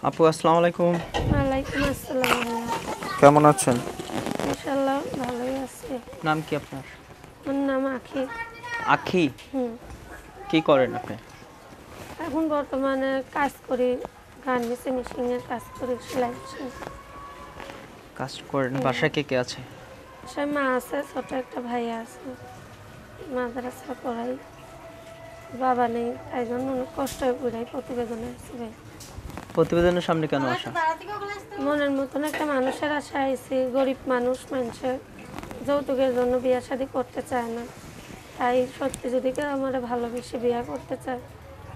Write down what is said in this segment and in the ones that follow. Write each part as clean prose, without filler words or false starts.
আপু আসসালামু আলাইকুম। ওয়ালাইকুম আসসালাম ভাইয়া। কেমন আছেন? ইনশাল্লাহ ভালোই আছি। নাম কি আপনার? আমার নাম আখি। আখি। হুম। কি করেন আপনি? এখন বর্তমানে কাজ করি, গার্মেন্টসে মেশিনের কাজ করি, সেলাই মেশিন। কাজ করেন? বাসায় কে কে আছে? সে মা আছে, ছোট একটা ভাইয়া আছে, মাদ্রাসা পড়াই। বাবা নেই, তাই জন্য অনেক কষ্ট করে প্রতিবেদনে আসছি ভাই। প্রতিবেদনের সামনে কেন আসা? মনের মতন একটা মানুষের আশা আইছি, গরিব মানুষের যৌতুকের জন্য বিয়ে শাদী করতে চায় না। তাই সত্যি যদি কেউ আমার ভালোবেসে বিয়ে করতে চায়,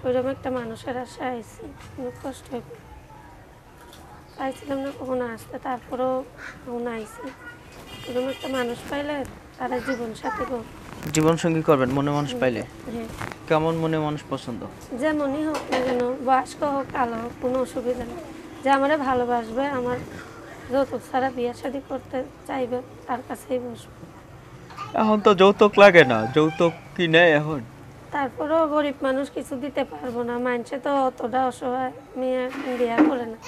ওইরকম একটা মানুষের আশা আইছি। অনেক কষ্ট পাইছিলাম না কখনো আসতে, তারপরেও কখনো আইছি। এরকম একটা মানুষ পাইলে তারা জীবন সাথী হোক। জীবন সঙ্গী করবেন মনে মানুষ পাইলে? হ্যাঁ, কেমন মনে মানুষ পছন্দ? যেমনই হোক না কেন, বয়স্ক হোক কালো হোক, কোনো অসুবিধা নেই। যে আমারে ভালোবাসবে, আমার যৌতুক ছাড়া বিয়ে শাদী করতে চাইবে, তার কাছেই বসবে। এখন তো যৌতুক লাগে না, যৌতুক কি নেই এখন? তারপরেও গরিব মানুষ কিছু দিতে পারবো না, মানুষে তো অতটা অসহায়, মেয়ে বিয়ে করে না।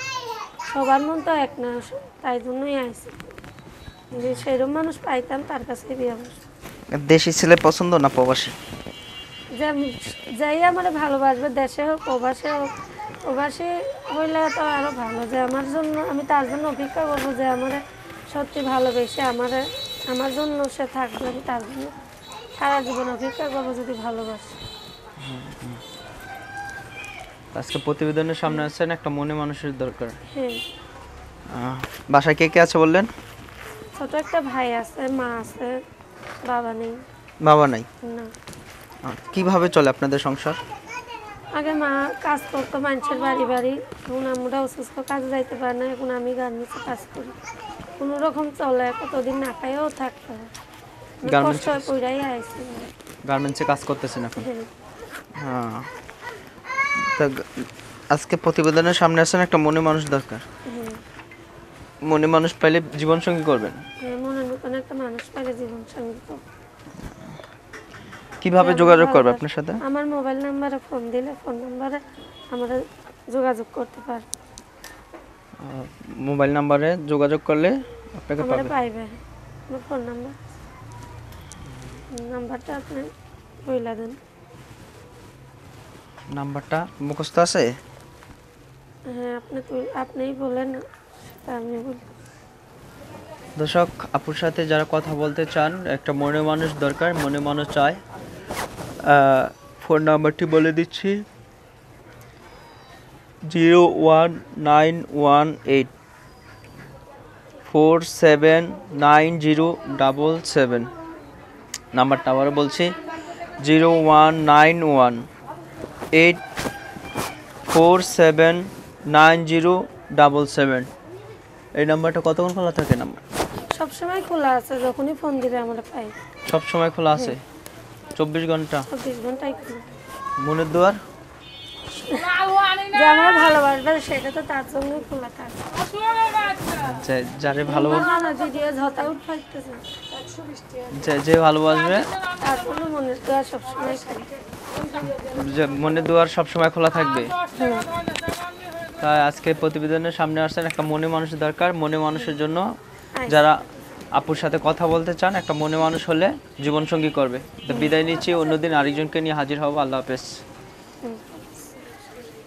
সবার মন তো এক না, তাই জন্যই আইসি। যদি সেরকম মানুষ পাইতাম, তার কাছে বিয়ে বসবো। দেশি ছেলে পছন্দ না প্রবাসী? যে যাই আমার ভালোবাসবে, দেশে হোক প্রবাসে হোক। প্রবাসী হইলে তো আরও ভালো, যে আমার জন্য, আমি তার জন্য অপেক্ষা করবো, যে আমার সত্যি ভালোবেসে আমার জন্য সে থাকবে। আমি তার জন্য সারা জীবন অপেক্ষা করবো, যদি ভালোবাসে। আজকে প্রতিবেদনের সামনে আসছেন, একটা মনে মানুষের দরকার। হ্যাঁ। বাসায় কে কে আছে বললেন? ছোট একটা ভাই আছে, মা আছে, বাবা নেই। বাবা নাই? না। কিভাবে চলে আপনাদের সংসার? আগে মা কাজ করতো মানুষের বাড়ি বাড়ি, এখন আমরা অসুস্থ, কাজে যাইতে পারে না। এখন আমি গার্মেন্টসে কাজ করি, কোনো রকম চলে, কতদিন না খাইও থাকতে হয়। কষ্ট হয়, পইরাই আইছি। গার্মেন্টসে কাজ করতেছেন এখন? হ্যাঁ। হ্যাঁ। তা আজকে প্রতিবেদনের সামনে আসছেন, একটা মনে মানুষ দরকার। হ্যাঁ। মনে মানুষ পাইলে জীবন সঙ্গী করবেন? হ্যাঁ, মনের মতন একটা মানুষ পাইলে জীবন সঙ্গী তো। কিভাবে যোগাযোগ করবে আপনার সাথে? আমার মোবাইল নাম্বারে ফোন দিলে, ফোন নাম্বারে আমরা যোগাযোগ করতে পারি। মোবাইল নাম্বারে যোগাযোগ করলে আপনাকে আমারে পাবে? পাইবে। আমার ফোন নাম্বারটা আপনি বইলা দেন। নাম্বারটা মুখস্থ আছে? হ্যাঁ, আপনিই বলেন, সেটা আমি বলি। দর্শক, আপুর সাথে যারা কথা বলতে চান, একটা মনে মানুষ দরকার, মনে মানুষ চায়। ফোন নাম্বারটি বলে দিচ্ছি: 01918479077। নাম্বারটা আবারও বলছি, 01918479077। এই নাম্বারটা কতক্ষণ খোলা থাকে? নাম্বার সবসময় খোলা আছে, যখনই ফোন দিবে আমরা পাই। সব সময় খোলা আছে? 24 ঘন্টা? 24 ঘন্টাই খোলা। মনের দুয়ার? যে আমরা ভালোবাসবে, সেটা তো তার জন্যই খোলা থাকে। যারে ভালো, ভিডিও ঝতা উঠাইতেছে, যে ভালোবাসবে, তার জন্য মনের দোয়া সবসময় খালি। যে মনের দুয়ার সবসময় খোলা থাকবে। তাই আজকে প্রতিবেদনের সামনে আসছেন, একটা মনে মানুষের দরকার। মনে মানুষের জন্য যারা আপুর সাথে কথা বলতে চান, একটা মনে মানুষ হলে জীবনসঙ্গী করবে। তো বিদায় নিচ্ছি, অন্যদিন আরেকজনকে নিয়ে হাজির হব। আল্লাহ হাফেজ।